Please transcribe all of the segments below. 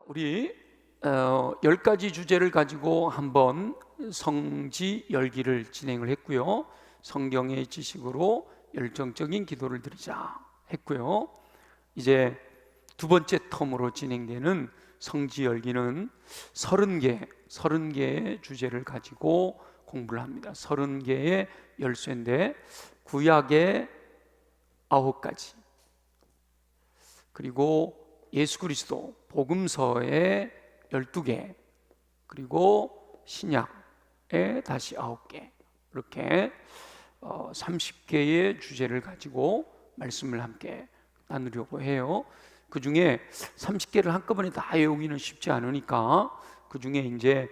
우리 10가지 주제를 가지고 한번 성지 열기를 진행을 했고요. 성경의 지식으로 열정적인 기도를 드리자 했고요. 이제 두 번째 텀으로 진행되는 성지 열기는 30개의 주제를 가지고 공부를 합니다. 30개의 열쇠인데 구약의 9가지, 그리고 예수 그리스도 복음서의 12개, 그리고 신약의 다시 9개, 이렇게 30개의 주제를 가지고 말씀을 함께 나누려고 해요. 그 중에 30개를 한꺼번에 다 외우기는 쉽지 않으니까 그 중에 이제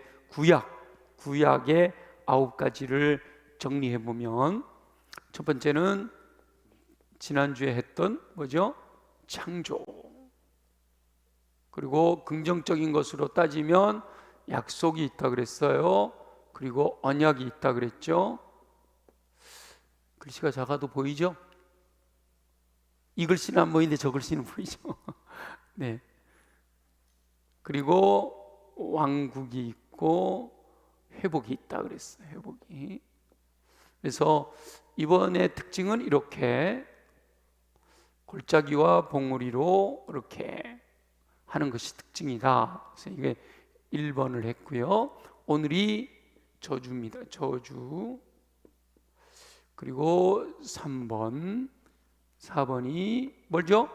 구약의 9가지를 정리해 보면, 첫 번째는 지난주에 했던 뭐죠? 창조. 그리고 긍정적인 것으로 따지면 약속이 있다 그랬어요. 그리고 언약이 있다 그랬죠. 글씨가 작아도 보이죠? 이 글씨는 안 보이는데 저 글씨는 보이죠? 네. 그리고 왕국이 있고 회복이 있다 그랬어요. 회복이. 그래서 이번의 특징은 이렇게 골짜기와 봉우리로 이렇게 하는 것이 특징이다. 그래서 이게 1번을 했고요. 오늘이 저주입니다. 저주. 그리고 3번, 4번이 뭐죠?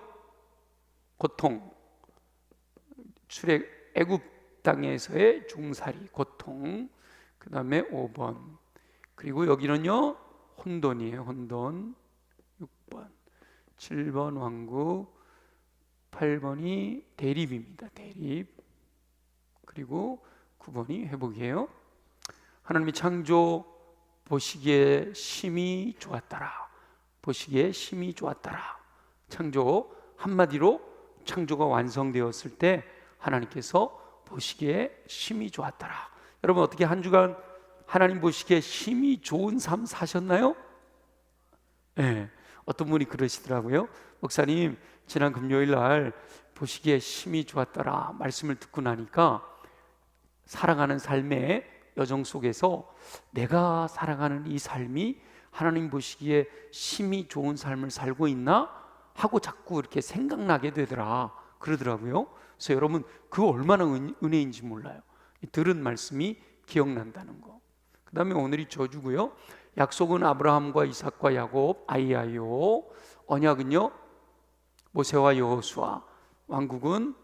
고통. 애굽 땅에서의 종살이, 고통. 그 다음에 5번. 그리고 여기는요, 혼돈이에요. 혼돈. 6번. 7번 왕국. 8번이 대립입니다. 대립. 그리고 9번이 회복이에요. 하나님의 창조 보시기에 심히 좋았더라. 보시기에 심히 좋았더라. 창조, 한마디로 창조가 완성되었을 때 하나님께서 보시기에 심히 좋았더라. 여러분, 어떻게 한 주간 하나님 보시기에 심히 좋은 삶 사셨나요? 네. 어떤 분이 그러시더라고요. 목사님, 지난 금요일 날 보시기에 심히 좋았더라 말씀을 듣고 나니까 살아가는 삶의 여정 속에서 내가 살아가는 이 삶이 하나님 보시기에 심히 좋은 삶을 살고 있나 하고 자꾸 이렇게 생각나게 되더라 그러더라고요. 그래서 여러분, 그 얼마나 은혜인지 몰라요. 들은 말씀이 기억난다는 거. 그 다음에 오늘이 저주고요. 약속은 아브라함과 이삭과 야곱, 아이아요. 언약은요, 모세와 여호수아. 왕국은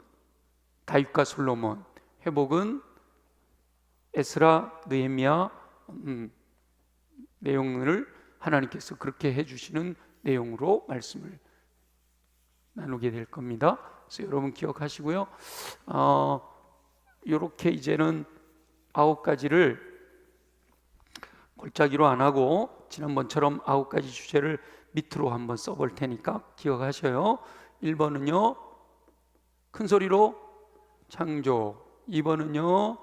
다윗과 솔로몬. 회복은 에스라, 느헤미야. 내용을 하나님께서 그렇게 해주시는 내용으로 말씀을 나누게 될 겁니다. 그래서 여러분 기억하시고요. 이렇게 이제는 9가지를 골짜기로 안 하고 지난번처럼 9가지 주제를 밑으로 한번 써볼 테니까 기억하셔요. 1번은요, 큰 소리로 창조. 2번은요,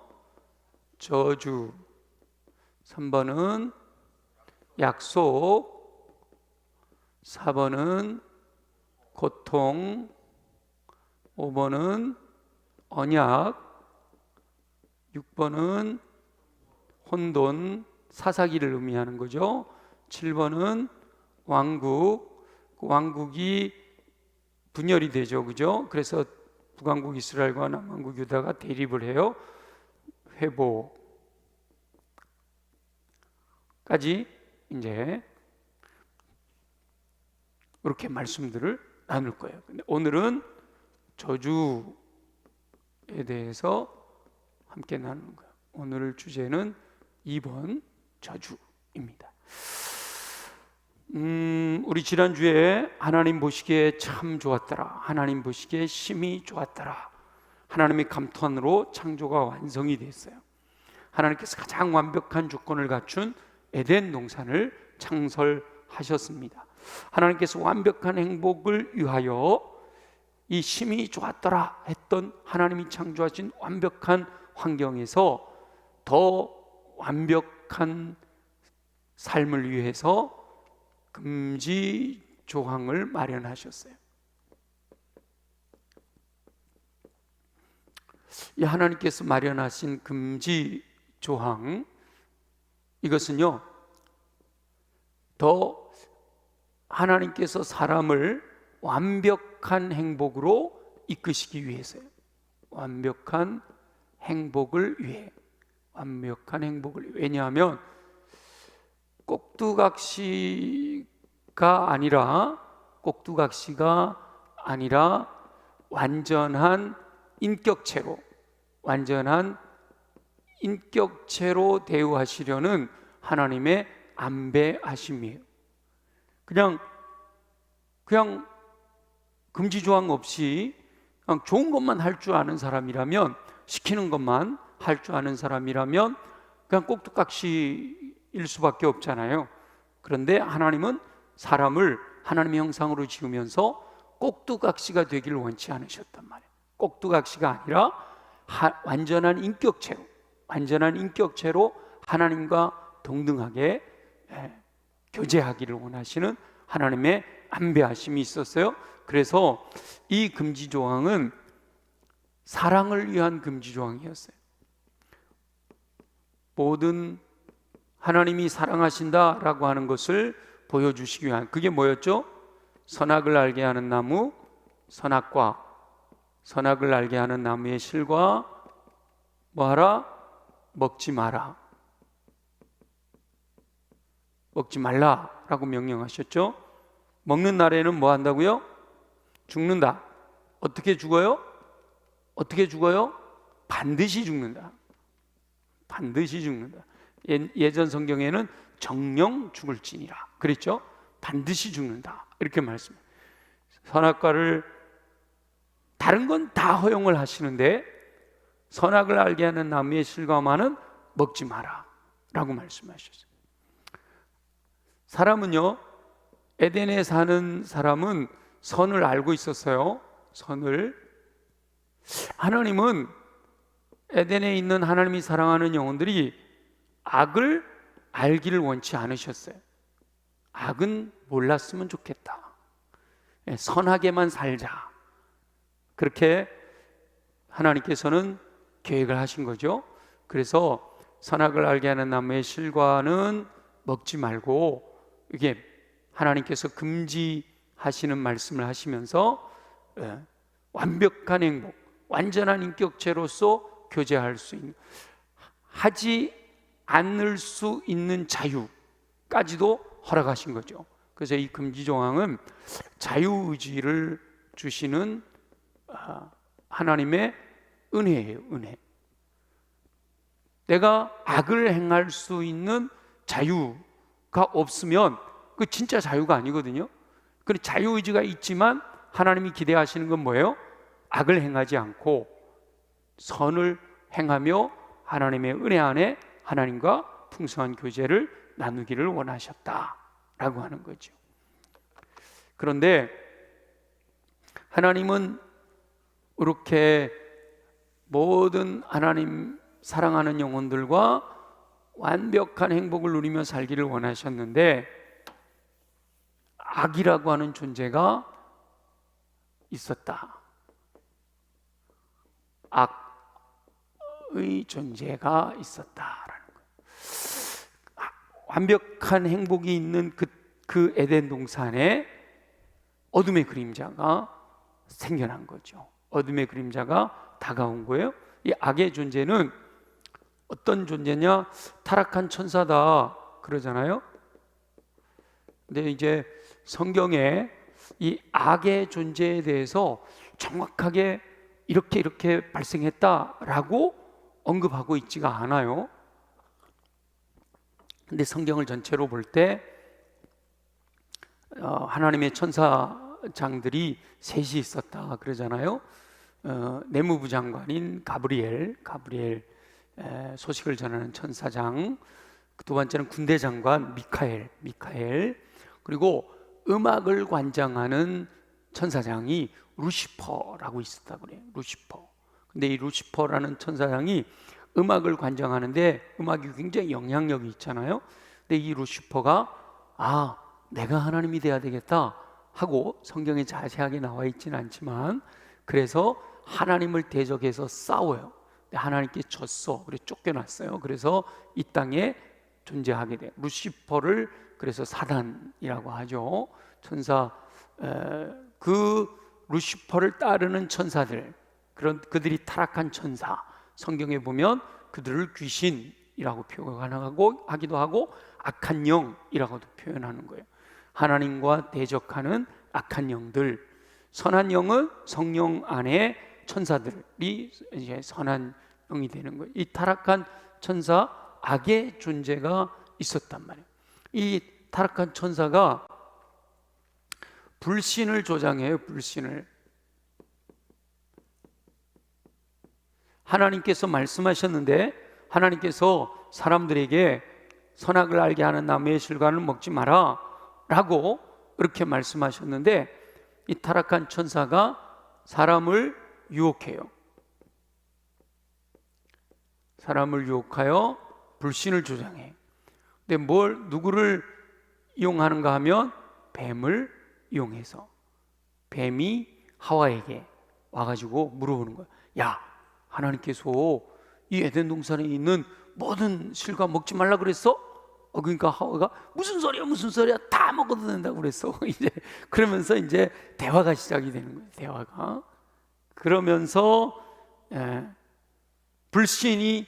저주. 3번은 약속. 4번은 고통. 5번은 언약. 6번은 혼돈, 사사기를 의미하는 거죠. 7번은 왕국. 왕국이 분열이 되죠, 그죠? 그래서 북왕국 이스라엘과 남왕국 유다가 대립을 해요. 회복까지 이제 이렇게 말씀들을 나눌 거예요. 근데 오늘은 저주에 대해서 함께 나누는 거예요. 오늘 주제는 2번 저주입니다. 우리 지난주에 하나님 보시기에 참 좋았더라, 하나님 보시기에 심히 좋았더라, 하나님의 감탄으로 창조가 완성이 됐어요. 하나님께서 가장 완벽한 조건을 갖춘 에덴 동산을 창설하셨습니다. 하나님께서 완벽한 행복을 위하여 이 심히 좋았더라 했던 하나님이 창조하신 완벽한 환경에서 더 완벽한 삶을 위해서 금지 조항을 마련하셨어요. 이 하나님께서 마련하신 금지 조항, 이것은요 더 하나님께서 사람을 완벽한 행복으로 이끄시기 위해서요. 완벽한 행복을 위해. 완벽한 행복을 위해. 왜냐하면 꼭두각시가 아니라 완전한 인격체로 대우하시려는 하나님의 안배하심이에요. 그냥 금지조항 없이 그냥 좋은 것만 할 줄 아는 사람이라면, 시키는 것만 할 줄 아는 사람이라면 그냥 꼭두각시일 수밖에 없잖아요. 그런데 하나님은 사람을 하나님의 형상으로 지으면서 꼭두각시가 되기를 원치 않으셨단 말이에요. 꼭두각시가 아니라 완전한 인격체로 하나님과 동등하게 교제하기를 원하시는 하나님의 안배하심이 있었어요. 그래서 이 금지조항은 사랑을 위한 금지조항이었어요. 모든 하나님이 사랑하신다라고 하는 것을 보여주시기 위한, 그게 뭐였죠? 선악을 알게 하는 나무, 선악을 알게 하는 나무의 실과 뭐하라? 먹지 말라라고 명령하셨죠. 먹는 날에는 뭐 한다고요? 죽는다. 어떻게 죽어요? 반드시 죽는다. 예전 성경에는 정령 죽을지니라 그랬죠. 반드시 죽는다 이렇게 말씀해요. 선악과를 다른 건 다 허용을 하시는데 선악을 알게 하는 나무의 실과만은 먹지 마라 라고 말씀하셨어요. 사람은요, 에덴에 사는 사람은 선을 알고 있었어요. 하나님은 에덴에 있는 하나님이 사랑하는 영혼들이 악을 알기를 원치 않으셨어요. 악은 몰랐으면 좋겠다. 선하게만 살자. 그렇게 하나님께서는 계획을 하신 거죠. 그래서 선악을 알게 하는 나무의 실과는 먹지 말고, 이게 하나님께서 금지하시는 말씀을 하시면서 완벽한 행복, 완전한 인격체로서 교제할 수 있는, 하지 않을 수 있는 자유까지도 허락하신 거죠. 그래서 이 금지조항은 자유의지를 주시는 하나님의 은혜예요. 은혜. 내가 악을 행할 수 있는 자유가 없으면 그 진짜 자유가 아니거든요. 그 자유의지가 있지만 하나님이 기대하시는 건 뭐예요? 악을 행하지 않고 선을 행하며 하나님의 은혜 안에 하나님과 풍성한 교제를 나누기를 원하셨다라고 하는 거죠. 그런데 하나님은 이렇게 모든 하나님 사랑하는 영혼들과 완벽한 행복을 누리며 살기를 원하셨는데, 악이라고 하는 존재가 있었다. 악의 존재가 있었다라는 거예요. 완벽한 행복이 있는 그 에덴 동산에 어둠의 그림자가 생겨난 거죠. 어둠의 그림자가 다가온 거예요. 이 악의 존재는 어떤 존재냐? 타락한 천사다 그러잖아요. 근데 이제 성경에 이 악의 존재에 대해서 정확하게 이렇게 발생했다라고 언급하고 있지가 않아요. 근데 성경을 전체로 볼 때 하나님의 천사장들이 셋이 있었다 그러잖아요. 내무부 장관인 가브리엘 소식을 전하는 천사장, 두 번째는 군대 장관 미카엘, 그리고 음악을 관장하는 천사장이 루시퍼라고 있었다 그래요. 루시퍼. 근데 이 루시퍼라는 천사장이 음악을 관장하는데 음악이 굉장히 영향력이 있잖아요. 근데 이 루시퍼가 내가 하나님이 돼야 되겠다 하고, 성경에 자세하게 나와 있지는 않지만, 그래서 하나님을 대적해서 싸워요. 하나님께 졌어. 그래서 쫓겨났어요. 그래서 이 땅에 존재하게 돼요. 루시퍼를 그래서 사단이라고 하죠. 천사, 그 루시퍼를 따르는 천사들, 그들이 타락한 천사, 성경에 보면 그들을 귀신이라고 표현하기도 하고 악한 영이라고도 표현하는 거예요. 하나님과 대적하는 악한 영들, 선한 영은 성령 안에 천사들이 이제 선한 영이 되는 거예요. 이 타락한 천사, 악의 존재가 있었단 말이에요. 이 타락한 천사가 불신을 조장해요. 불신을. 하나님께서 말씀하셨는데, 하나님께서 사람들에게 선악을 알게 하는 나무의 실과는 먹지 마라 라고 그렇게 말씀하셨는데, 이 타락한 천사가 사람을 유혹해요. 사람을 유혹하여 불신을 조장해. 근데 누구를 이용하는가 하면 뱀을 이용해서, 뱀이 하와에게 와가지고 물어보는 거야. 야, 하나님께서 이 에덴 동산에 있는 모든 실과 먹지 말라 그랬어? 그러니까 하와가 무슨 소리야 다 먹어도 된다고 그랬어. 이제 그러면서 이제 대화가 시작이 되는 거예요. 대화가. 그러면서 불신이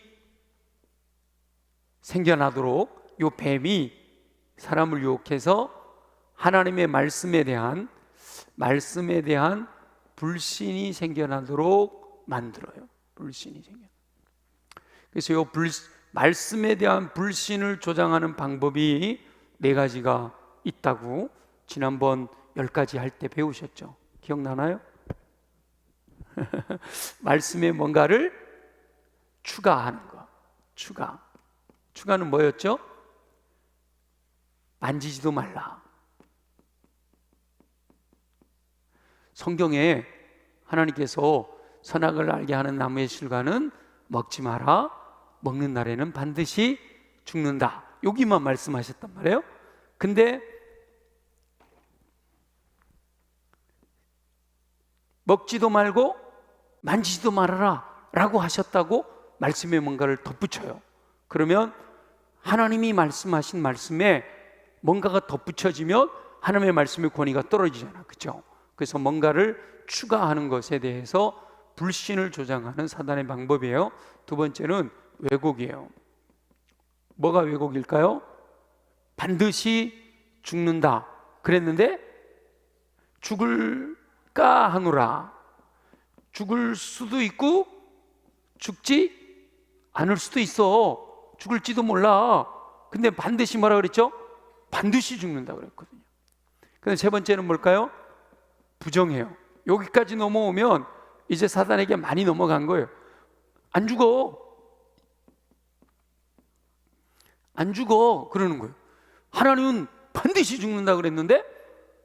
생겨나도록 요 뱀이 사람을 유혹해서 하나님의 말씀에 대한 불신이 생겨나도록 만들어요. 불신이 생겨. 그래서 요 말씀에 대한 불신을 조장하는 방법이 4가지가 있다고 지난번 10가지 할 때 배우셨죠? 기억나나요? 말씀에 뭔가를 추가하는 거. 추가는 뭐였죠? 만지지도 말라. 성경에 하나님께서 선악을 알게 하는 나무의 실과는 먹지 마라. 먹는 날에는 반드시 죽는다. 여기만 말씀하셨단 말이에요. 근데 먹지도 말고 만지지도 말아라 라고 하셨다고 말씀에 뭔가를 덧붙여요. 그러면 하나님이 말씀하신 말씀에 뭔가가 덧붙여지면 하나님의 말씀의 권위가 떨어지잖아. 그렇죠? 그래서 뭔가를 추가하는 것에 대해서 불신을 조장하는 사단의 방법이에요. 2번째는 왜곡이에요. 뭐가 왜곡일까요? 반드시 죽는다 그랬는데 죽을까 하노라. 죽을 수도 있고 죽지 않을 수도 있어. 죽을지도 몰라. 근데 반드시 뭐라 그랬죠? 반드시 죽는다 그랬거든요. 근데 3번째는 뭘까요? 부정해요. 여기까지 넘어오면 이제 사단에게 많이 넘어간 거예요. 안 죽어 그러는 거예요. 하나님은 반드시 죽는다 그랬는데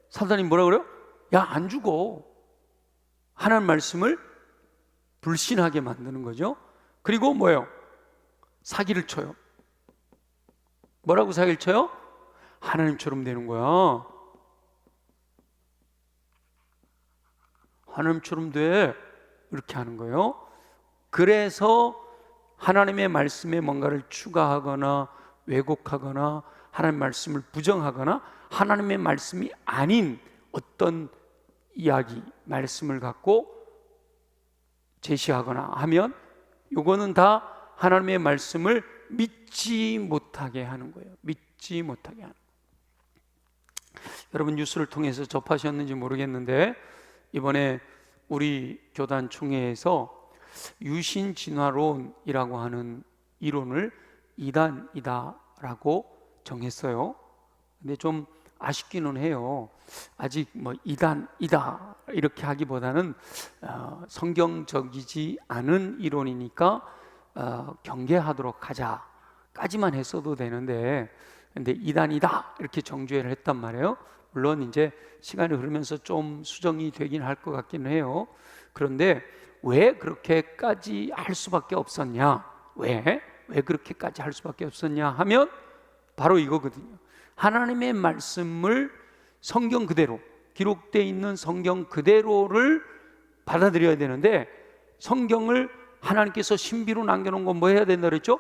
사단이 뭐라 그래요? 야, 안 죽어. 하나님 말씀을 불신하게 만드는 거죠. 그리고 뭐예요? 사기를 쳐요. 뭐라고 사기를 쳐요? 하나님처럼 되는 거야. 하나님처럼 돼. 이렇게 하는 거예요. 그래서 하나님의 말씀에 뭔가를 추가하거나 왜곡하거나 하나님의 말씀을 부정하거나 하나님의 말씀이 아닌 어떤 이야기, 말씀을 갖고 제시하거나 하면 요거는 다 하나님의 말씀을 믿지 못하게 하는 거예요. 믿지 못하게 하는 거예요. 여러분 뉴스를 통해서 접하셨는지 모르겠는데 이번에 우리 교단 총회에서 유신진화론이라고 하는 이론을 이단이다라고 정했어요. 근데 좀 아쉽기는 해요. 아직 뭐 이단이다 이렇게 하기보다는 성경적이지 않은 이론이니까 경계하도록 하자까지만 했어도 되는데, 근데 이단이다 이렇게 정죄를 했단 말이에요. 물론 이제 시간이 흐르면서 좀 수정이 되긴 할 것 같기는 해요. 그런데 왜 그렇게까지 할 수밖에 없었냐? 왜 그렇게까지 할 수밖에 없었냐 하면 바로 이거거든요. 하나님의 말씀을 성경 그대로, 기록되어 있는 성경 그대로를 받아들여야 되는데 성경을 하나님께서 신비로 남겨놓은 거 뭐 해야 된다 그랬죠?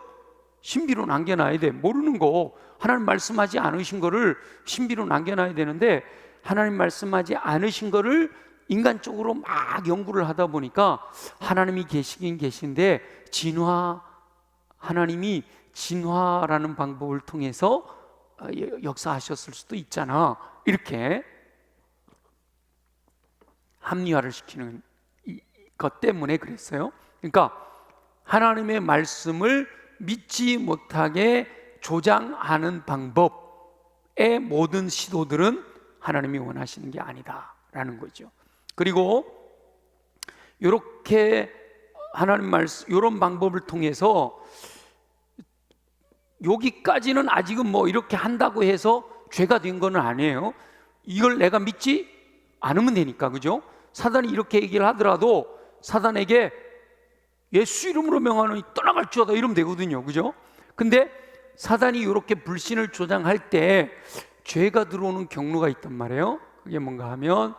신비로 남겨놔야 돼. 모르는 거, 하나님 말씀하지 않으신 거를 신비로 남겨놔야 되는데, 하나님 말씀하지 않으신 거를 인간적으로 막 연구를 하다 보니까 하나님이 계시긴 계신데 하나님이 진화라는 방법을 통해서 역사하셨을 수도 있잖아, 이렇게 합리화를 시키는 것 때문에 그랬어요. 그러니까 하나님의 말씀을 믿지 못하게 조장하는 방법의 모든 시도들은 하나님이 원하시는 게 아니다라는 거죠. 그리고 이렇게 하나님 말씀, 이런 방법을 통해서 여기까지는 아직은 뭐 이렇게 한다고 해서 죄가 된 건 아니에요. 이걸 내가 믿지 않으면 되니까, 그죠? 사단이 이렇게 얘기를 하더라도 사단에게 예수 이름으로 명하노니 떠나갈지어다 이러면 되거든요, 그죠? 근데 사단이 이렇게 불신을 조장할 때 죄가 들어오는 경로가 있단 말이에요. 그게 뭔가 하면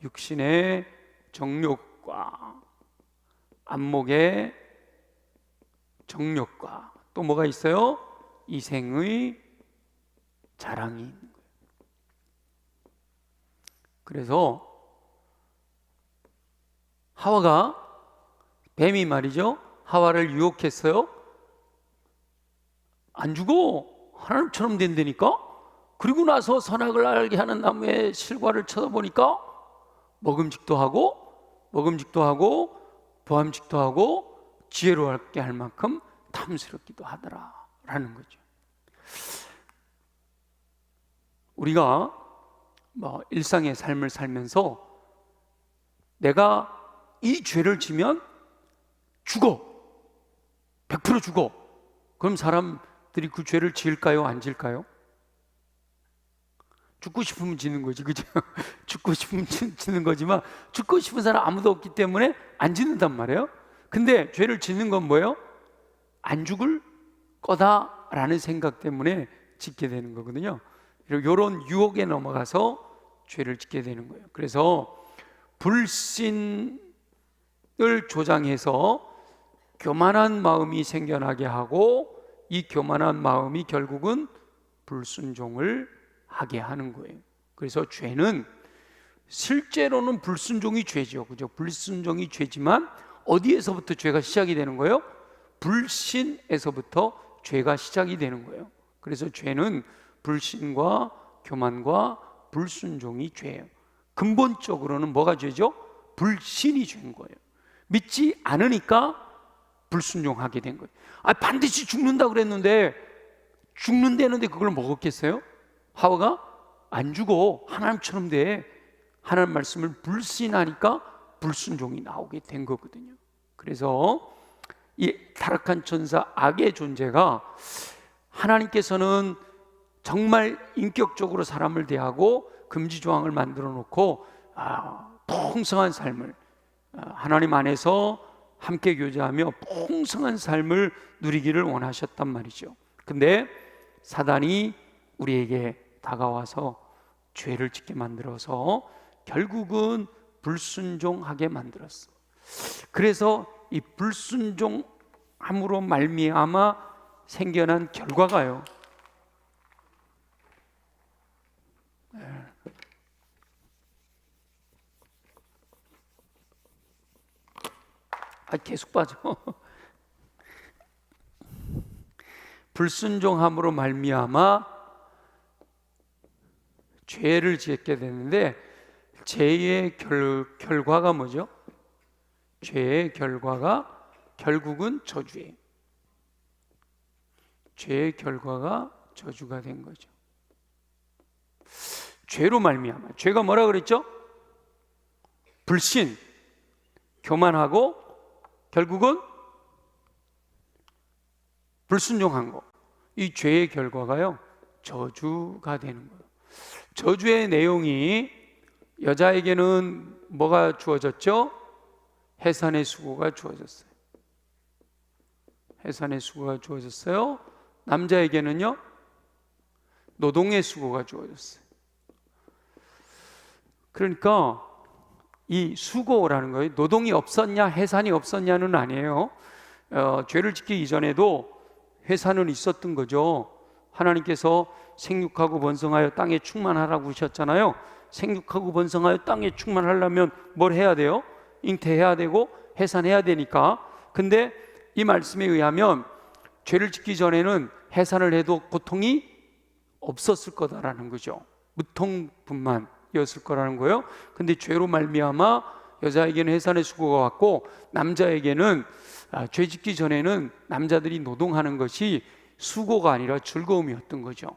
육신의 정욕과 안목의 정욕과 또 뭐가 있어요? 이생의 자랑이 있는 거예요. 그래서 하와가, 뱀이 말이죠, 하와를 유혹했어요. 안 죽어, 하나님처럼 된다니까. 그리고 나서 선악을 알게 하는 나무의 실과를 쳐다보니까 먹음직도 하고 보암직도 하고 지혜로웠게 할 만큼 탐스럽기도 하더라라는 거죠. 우리가 뭐 일상의 삶을 살면서 내가 이 죄를 지면 죽어, 100% 죽어. 그럼 사람들이 그 죄를 지을까요, 안 지을까요? 죽고 싶으면 지는 거지, 그죠? 죽고 싶으면 지는 거지만 죽고 싶은 사람 아무도 없기 때문에 안 짓는단 말이에요. 근데 죄를 짓는 건 뭐예요? 안 죽을 거다라는 생각 때문에 짓게 되는 거거든요. 이런 유혹에 넘어가서 죄를 짓게 되는 거예요. 그래서 불신을 조장해서 교만한 마음이 생겨나게 하고, 이 교만한 마음이 결국은 불순종을 하게 하는 거예요. 그래서 죄는 실제로는 불순종이 죄죠, 그죠? 불순종이 죄지만 어디에서부터 죄가 시작이 되는 거예요? 불신에서부터 죄가 시작이 되는 거예요. 그래서 죄는 불신과 교만과 불순종이 죄예요. 근본적으로는 뭐가 죄죠? 불신이 죄인 거예요. 믿지 않으니까 불순종하게 된 거예요. 반드시 죽는다 그랬는데 죽는다는데 그걸 먹었겠어요? 하와가 안 죽어, 하나님처럼 돼. 하나님 말씀을 불신하니까 불순종이 나오게 된 거거든요. 그래서 이 타락한 천사 악의 존재가 하나님께서는 정말 인격적으로 사람을 대하고 금지 조항을 만들어 놓고 풍성한 삶을, 하나님 안에서 함께 교제하며 풍성한 삶을 누리기를 원하셨단 말이죠. 근데 사단이 우리에게 다가와서 죄를 짓게 만들어서 결국은 불순종하게 만들었어. 그래서 이 불순종함으로 말미암아 생겨난 결과가요, 계속 빠져. 불순종함으로 말미암아 죄를 짓게 되는데, 죄의 결과가 뭐죠? 죄의 결과가 결국은 저주예요. 죄의 결과가 저주가 된 거죠. 죄로 말미암아. 죄가 뭐라 그랬죠? 불신, 교만하고 결국은 불순종한 거. 이 죄의 결과가요, 저주가 되는 거예요. 저주의 내용이, 여자에게는 뭐가 주어졌죠? 해산의 수고가 주어졌어요. 해산의 수고가 주어졌어요. 남자에게는요, 노동의 수고가 주어졌어요. 그러니까 이 수고라는 거예요. 노동이 없었냐, 해산이 없었냐는 아니에요. 죄를 짓기 이전에도 해산은 있었던 거죠. 하나님께서 생육하고 번성하여 땅에 충만하라고 하셨잖아요. 생육하고 번성하여 땅에 충만하려면 뭘 해야 돼요? 잉태해야 되고 해산해야 되니까. 근데 이 말씀에 의하면 죄를 짓기 전에는 해산을 해도 고통이 없었을 거다라는 거죠. 무통분만이었을 거라는 거예요. 근데 죄로 말미암아 여자에게는 해산의 수고가 왔고, 남자에게는 죄 짓기 전에는 남자들이 노동하는 것이 수고가 아니라 즐거움이었던 거죠.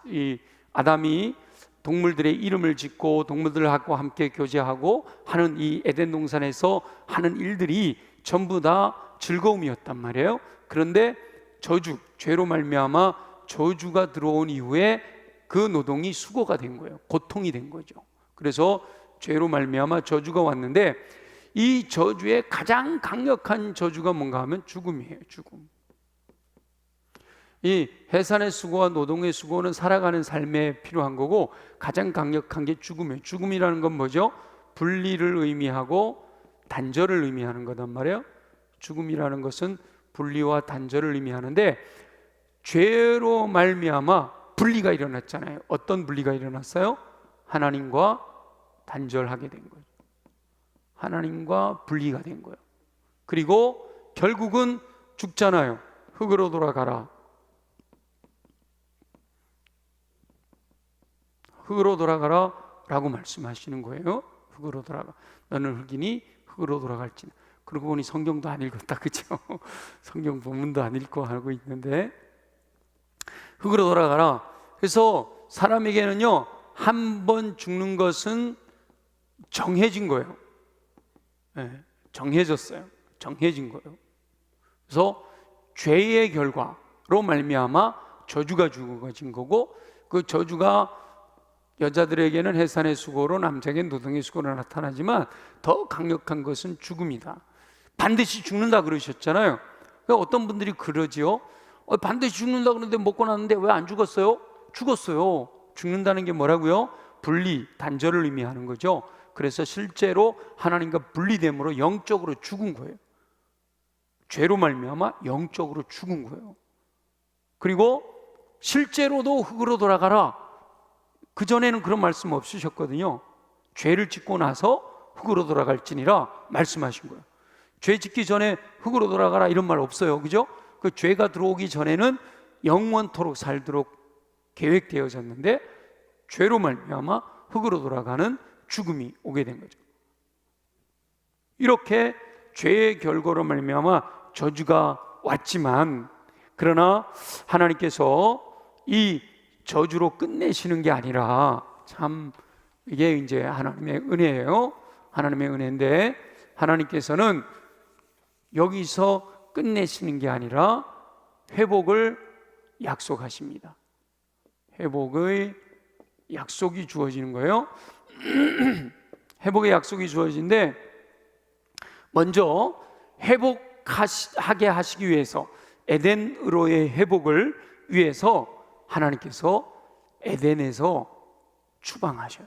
이 아담이 동물들의 이름을 짓고 동물들하고 함께 교제하고 하는 이 에덴 동산에서 하는 일들이 전부 다 즐거움이었단 말이에요. 그런데 저주, 죄로 말미암아 저주가 들어온 이후에 그 노동이 수고가 된 거예요. 고통이 된 거죠. 그래서 죄로 말미암아 저주가 왔는데, 이 저주의 가장 강력한 저주가 뭔가 하면 죽음이에요. 죽음. 이 해산의 수고와 노동의 수고는 살아가는 삶에 필요한 거고, 가장 강력한 게 죽음이에요. 죽음이라는 건 뭐죠? 분리를 의미하고 단절을 의미하는 거단 말이에요. 죽음이라는 것은 분리와 단절을 의미하는데, 죄로 말미암아 분리가 일어났잖아요. 어떤 분리가 일어났어요? 하나님과 단절하게 된 거예요. 하나님과 분리가 된 거예요. 그리고 결국은 죽잖아요. 흙으로 돌아가라. 흙으로 돌아가라 라고 말씀하시는 거예요. 흙으로 돌아가. 너는 흙이니 흙으로 돌아갈지니. 그러고 보니 성경도 안 읽었다, 그죠? 성경 본문도 안 읽고 하고 있는데, 흙으로 돌아가라. 그래서 사람에게는요, 한 번 죽는 것은 정해진 거예요. 네, 정해졌어요. 정해진 거예요. 그래서 죄의 결과로 말미암아 저주가 주어진 거고, 그 저주가 여자들에게는 해산의 수고로, 남자에게는 노동의 수고로 나타나지만 더 강력한 것은 죽음이다. 반드시 죽는다 그러셨잖아요. 그러니까 어떤 분들이 그러지요. 반드시 죽는다 그러는데 먹고 났는데 왜 안 죽었어요? 죽었어요. 죽는다는 게 뭐라고요? 분리, 단절을 의미하는 거죠. 그래서 실제로 하나님과 분리됨으로 영적으로 죽은 거예요. 죄로 말미암아 영적으로 죽은 거예요. 그리고 실제로도 흙으로 돌아가라. 그전에는 그런 말씀 없으셨거든요. 죄를 짓고 나서 흙으로 돌아갈지니라 말씀하신 거예요. 죄 짓기 전에 흙으로 돌아가라 이런 말 없어요. 그죠? 그 죄가 들어오기 전에는 영원토록 살도록 계획되어졌는데, 죄로 말미암아 흙으로 돌아가는 죽음이 오게 된 거죠. 이렇게 죄의 결과로 말미암아 저주가 왔지만, 그러나 하나님께서 이 저주로 끝내시는 게 아니라, 참 이게 이제 하나님의 은혜예요. 하나님의 은혜인데, 하나님께서는 여기서 끝내시는 게 아니라 회복을 약속하십니다. 회복의 약속이 주어지는 거예요. 회복의 약속이 주어지는데, 먼저 회복하게 하시기 위해서, 에덴으로의 회복을 위해서 하나님께서 에덴에서 추방하셔요.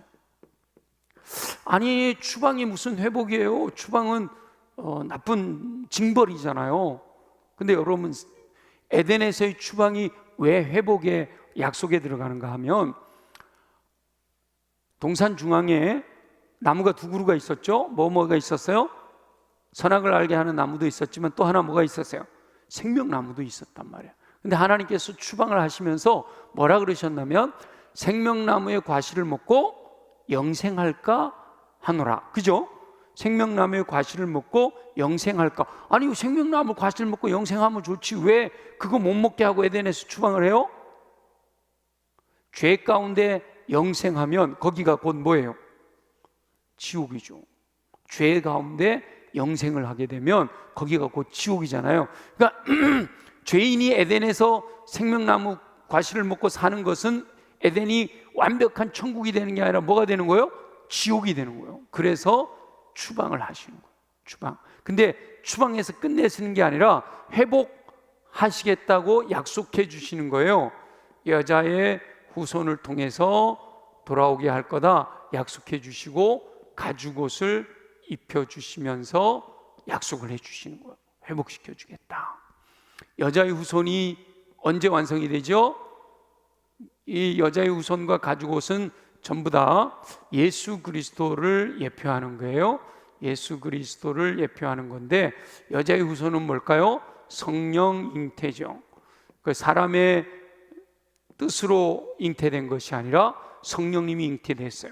아니, 추방이 무슨 회복이에요? 추방은 나쁜 징벌이잖아요. 근데 여러분, 에덴에서의 추방이 왜 회복의 약속에 들어가는가 하면, 동산 중앙에 나무가 두 그루가 있었죠. 뭐가 있었어요? 선악을 알게 하는 나무도 있었지만 또 하나 뭐가 있었어요? 생명나무도 있었단 말이에요. 근데 하나님께서 추방을 하시면서 뭐라 그러셨냐면, 생명나무의 과실을 먹고 영생할까 하노라. 그죠? 생명나무의 과실을 먹고 영생할까. 아니, 생명나무 과실 먹고 영생하면 좋지, 왜 그거 못 먹게 하고 에덴에서 추방을 해요? 죄 가운데 영생하면 거기가 곧 뭐예요? 지옥이죠. 죄 가운데 영생을 하게 되면 거기가 곧 지옥이잖아요. 그러니까 죄인이 에덴에서 생명나무 과실을 먹고 사는 것은 에덴이 완벽한 천국이 되는 게 아니라 뭐가 되는 거예요? 지옥이 되는 거예요. 그래서 추방을 하시는 거예요. 추방. 근데 추방해서 끝내시는 게 아니라 회복하시겠다고 약속해 주시는 거예요. 여자의 후손을 통해서 돌아오게 할 거다 약속해 주시고, 가죽옷을 입혀주시면서 약속을 해주시는 거예요. 회복시켜주겠다. 여자의 후손이 언제 완성이 되죠? 이 여자의 후손과 가죽옷은 전부 다 예수 그리스도를 예표하는 거예요. 예수 그리스도를 예표하는 건데, 여자의 후손은 뭘까요? 성령 잉태죠. 그 사람의 뜻으로 잉태된 것이 아니라 성령님이 잉태됐어요.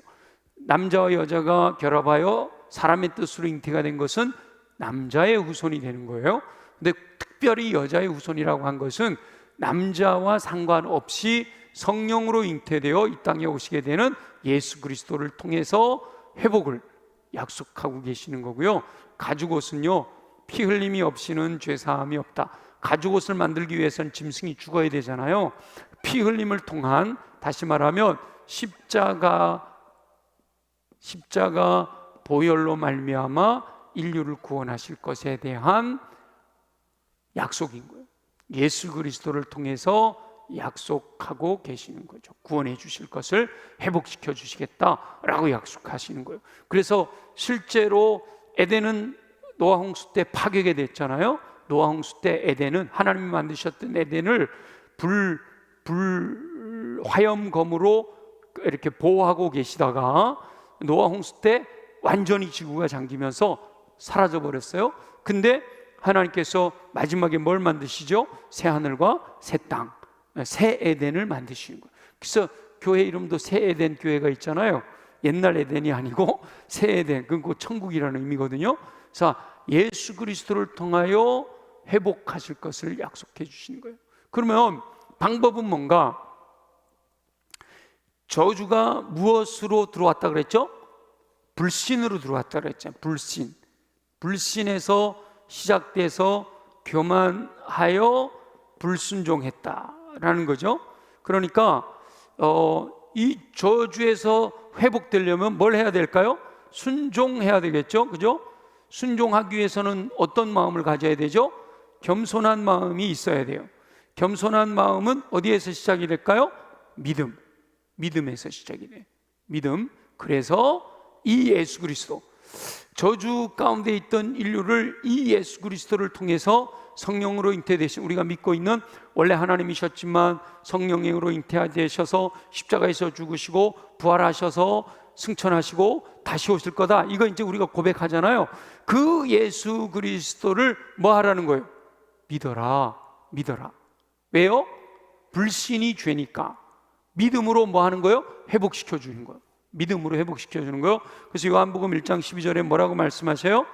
남자와 여자가 결합하여 사람의 뜻으로 잉태가 된 것은 남자의 후손이 되는 거예요. 근데 특별히 여자의 후손이라고 한 것은 남자와 상관없이 성령으로 잉태되어 이 땅에 오시게 되는 예수 그리스도를 통해서 회복을 약속하고 계시는 거고요. 가죽옷은요, 피 흘림이 없이는 죄사함이 없다. 가죽옷을 만들기 위해서는 짐승이 죽어야 되잖아요. 피 흘림을 통한, 다시 말하면 십자가 보혈로 말미암아 인류를 구원하실 것에 대한 약속인 거예요. 예수 그리스도를 통해서 약속하고 계시는 거죠. 구원해 주실 것을 회복시켜 주시겠다라고 약속하시는 거예요. 그래서 실제로 에덴은 노아 홍수 때 파괴가 됐잖아요. 노아 홍수 때 에덴은, 하나님이 만드셨던 에덴을 화염검으로 이렇게 보호하고 계시다가 노아 홍수 때 완전히 지구가 잠기면서 사라져 버렸어요. 근데 하나님께서 마지막에 뭘 만드시죠? 새 하늘과 새 땅, 새 에덴을 만드시는 거예요. 그래서 교회 이름도 새 에덴 교회가 있잖아요. 옛날 에덴이 아니고 새 에덴, 그건 천국이라는 의미거든요. 그래서 예수 그리스도를 통하여 회복하실 것을 약속해 주시는 거예요. 그러면 방법은 뭔가? 저주가 무엇으로 들어왔다 그랬죠? 불신으로 들어왔다 그랬죠. 불신에서 시작돼서 교만하여 불순종했다라는 거죠. 그러니까 이 저주에서 회복되려면 뭘 해야 될까요? 순종해야 되겠죠. 그죠? 순종하기 위해서는 어떤 마음을 가져야 되죠? 겸손한 마음이 있어야 돼요. 겸손한 마음은 어디에서 시작이 될까요? 믿음에서 시작이 돼요. 믿음. 그래서 이 예수 그리스도, 저주 가운데 있던 인류를 이 예수 그리스도를 통해서 성령으로 잉태되신, 우리가 믿고 있는, 원래 하나님이셨지만 성령으로 잉태되셔서 십자가에서 죽으시고 부활하셔서 승천하시고 다시 오실 거다, 이거 이제 우리가 고백하잖아요. 그 예수 그리스도를 뭐 하라는 거예요? 믿어라. 왜요? 불신이 죄니까. 믿음으로 뭐 하는 거예요? 회복시켜 주는 거예요. 믿음으로 회복시켜 주는 거예요. 그래서 요한복음 1장 12절에 뭐라고 말씀하세요?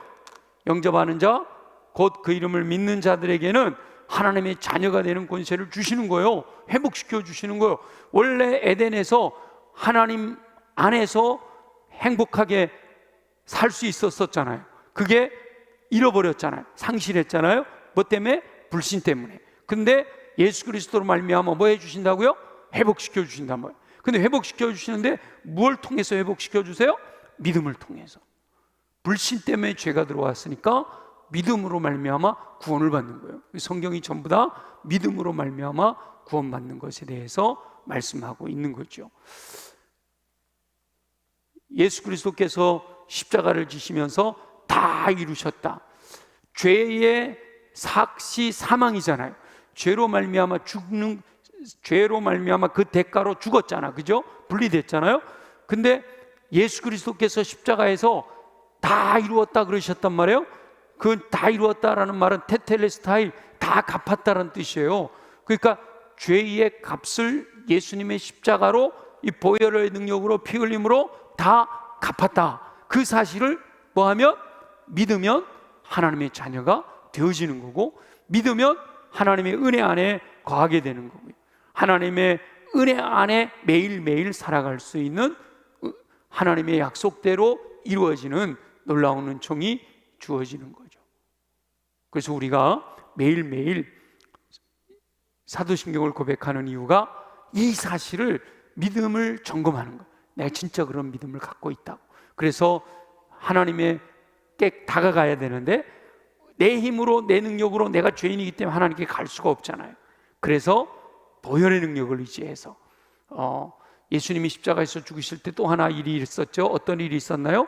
영접하는 자, 곧 그 이름을 믿는 자들에게는 하나님의 자녀가 되는 권세를 주시는 거예요. 회복시켜 주시는 거예요. 원래 에덴에서 하나님 안에서 행복하게 살 수 있었잖아요. 그게 잃어버렸잖아요. 상실했잖아요. 뭐 때문에? 불신 때문에. 근데 예수 그리스도로 말미암아 뭐 해주신다고요? 회복시켜 주신단 말이에요. 근데 회복시켜 주시는데 무엇을 통해서 회복시켜 주세요? 믿음을 통해서. 불신 때문에 죄가 들어왔으니까 믿음으로 말미암아 구원을 받는 거예요. 성경이 전부 다 믿음으로 말미암아 구원받는 것에 대해서 말씀하고 있는 거죠. 예수 그리스도께서 십자가를 지시면서 다 이루셨다. 죄의 삭시 사망이잖아요. 죄로 말미암아 그 대가로 죽었잖아. 그죠? 분리됐잖아요. 근데 예수 그리스도께서 십자가에서 다 이루었다 그러셨단 말이에요. 그 다 이루었다라는 말은 테텔레스타이, 다 갚았다라는 뜻이에요. 그러니까 죄의 값을 예수님의 십자가로, 이 보혈의 능력으로, 피 흘림으로 다 갚았다. 그 사실을 뭐하면? 믿으면 하나님의 자녀가 되어지는 거고, 믿으면 하나님의 은혜 안에 거하게 되는 거고요. 하나님의 은혜 안에 매일매일 살아갈 수 있는, 하나님의 약속대로 이루어지는 놀라운 은총이 주어지는 거죠. 그래서 우리가 매일매일 사도신경을 고백하는 이유가 이 사실을, 믿음을 점검하는 거예요. 내가 진짜 그런 믿음을 갖고 있다고. 그래서 하나님께 다가가야 되는데 내 힘으로, 내 능력으로 내가 죄인이기 때문에 하나님께 갈 수가 없잖아요. 그래서 보혈의 능력을 의지해서 예수님이 십자가에서 죽으실 때 또 하나 일이 있었죠. 어떤 일이 있었나요?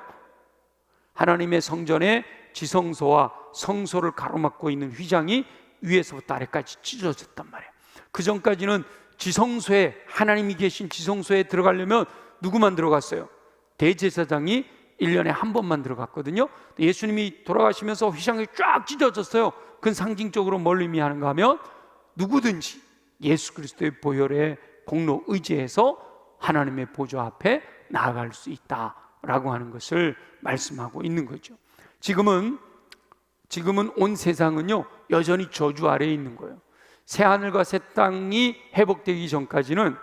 하나님의 성전의 지성소와 성소를 가로막고 있는 휘장이 위에서부터 아래까지 찢어졌단 말이에요. 그 전까지는 지성소에, 하나님이 계신 지성소에 들어가려면 누구만 들어갔어요? 대제사장이 1년에 한 번만 들어갔거든요. 예수님이 돌아가시면서 휘장이 쫙 찢어졌어요. 그건 상징적으로 뭘 의미하는가 하면 누구든지 예수 그리스도의 보혈의 공로 의지해서 하나님의 보좌 앞에 나아갈 수 있다라고 하는 것을 말씀하고 있는 거죠. 지금은 온 세상은요 여전히 저주 아래에 있는 거예요. 새 하늘과 새 땅이 회복되기 전까지는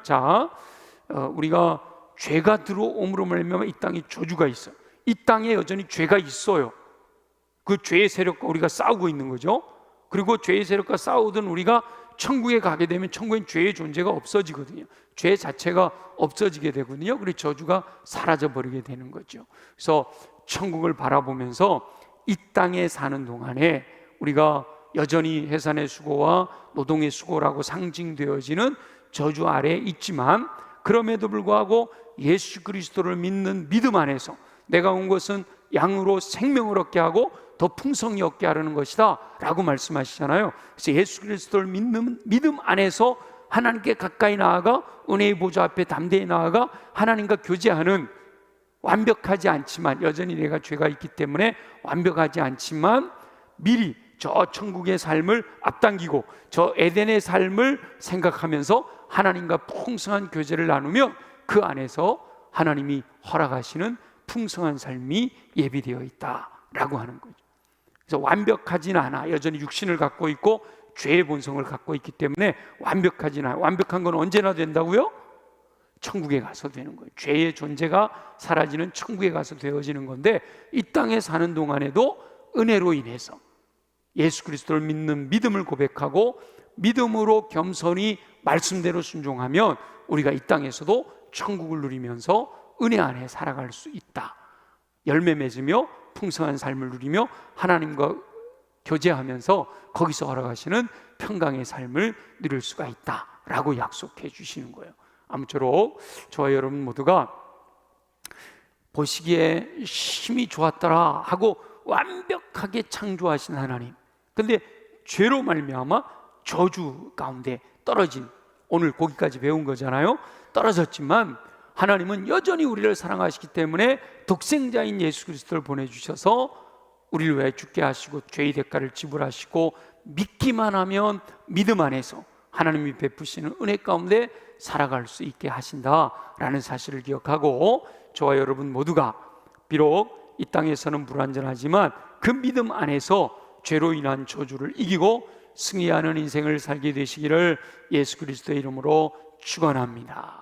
우리가 죄가 들어옴으로 말미암아 이 땅에 저주가 있어요. 이 땅에 여전히 죄가 있어요. 그 죄의 세력과 우리가 싸우고 있는 거죠. 그리고 죄의 세력과 싸우던 우리가 천국에 가게 되면 천국엔 죄의 존재가 없어지거든요. 죄 자체가 없어지게 되거든요. 그리고 저주가 사라져 버리게 되는 거죠. 그래서 천국을 바라보면서 이 땅에 사는 동안에 우리가 여전히 해산의 수고와 노동의 수고라고 상징되어지는 저주 아래에 있지만, 그럼에도 불구하고 예수 그리스도를 믿는 믿음 안에서 내가 온 것은 양으로 생명을 얻게 하고 더 풍성히 얻게 하려는 것이다 라고 말씀하시잖아요. 그래서 예수 그리스도를 믿는 믿음 안에서 하나님께 가까이 나아가 은혜의 보좌 앞에 담대히 나아가 하나님과 교제하는, 완벽하지 않지만 여전히 내가 죄가 있기 때문에 완벽하지 않지만 미리 저 천국의 삶을 앞당기고 저 에덴의 삶을 생각하면서 하나님과 풍성한 교제를 나누며 그 안에서 하나님이 허락하시는 풍성한 삶이 예비되어 있다라고 하는 거죠. 그래서 완벽하지는 않아. 여전히 육신을 갖고 있고 죄의 본성을 갖고 있기 때문에 완벽하지는 않아. 완벽한 건 언제나 된다고요? 천국에 가서 되는 거예요. 죄의 존재가 사라지는 천국에 가서 되어지는 건데, 이 땅에 사는 동안에도 은혜로 인해서 예수 그리스도를 믿는 믿음을 고백하고 믿음으로 겸손히 말씀대로 순종하면 우리가 이 땅에서도 천국을 누리면서 은혜 안에 살아갈 수 있다. 열매 맺으며 풍성한 삶을 누리며 하나님과 교제하면서 거기서 허락하시는 평강의 삶을 누릴 수가 있다라고 약속해 주시는 거예요. 아무쪼록 저와 여러분 모두가 보시기에 힘이 좋았더라 하고 완벽하게 창조하신 하나님, 근데 죄로 말미암아 저주 가운데 떨어진, 오늘 거기까지 배운 거잖아요. 떨어졌지만 하나님은 여전히 우리를 사랑하시기 때문에 독생자인 예수 그리스도를 보내주셔서 우리를 위해 죽게 하시고 죄의 대가를 지불하시고 믿기만 하면 믿음 안에서 하나님이 베푸시는 은혜 가운데 살아갈 수 있게 하신다라는 사실을 기억하고, 저와 여러분 모두가 비록 이 땅에서는 불완전하지만 그 믿음 안에서 죄로 인한 저주를 이기고 승리하는 인생을 살게 되시기를 예수 그리스도의 이름으로 축원합니다.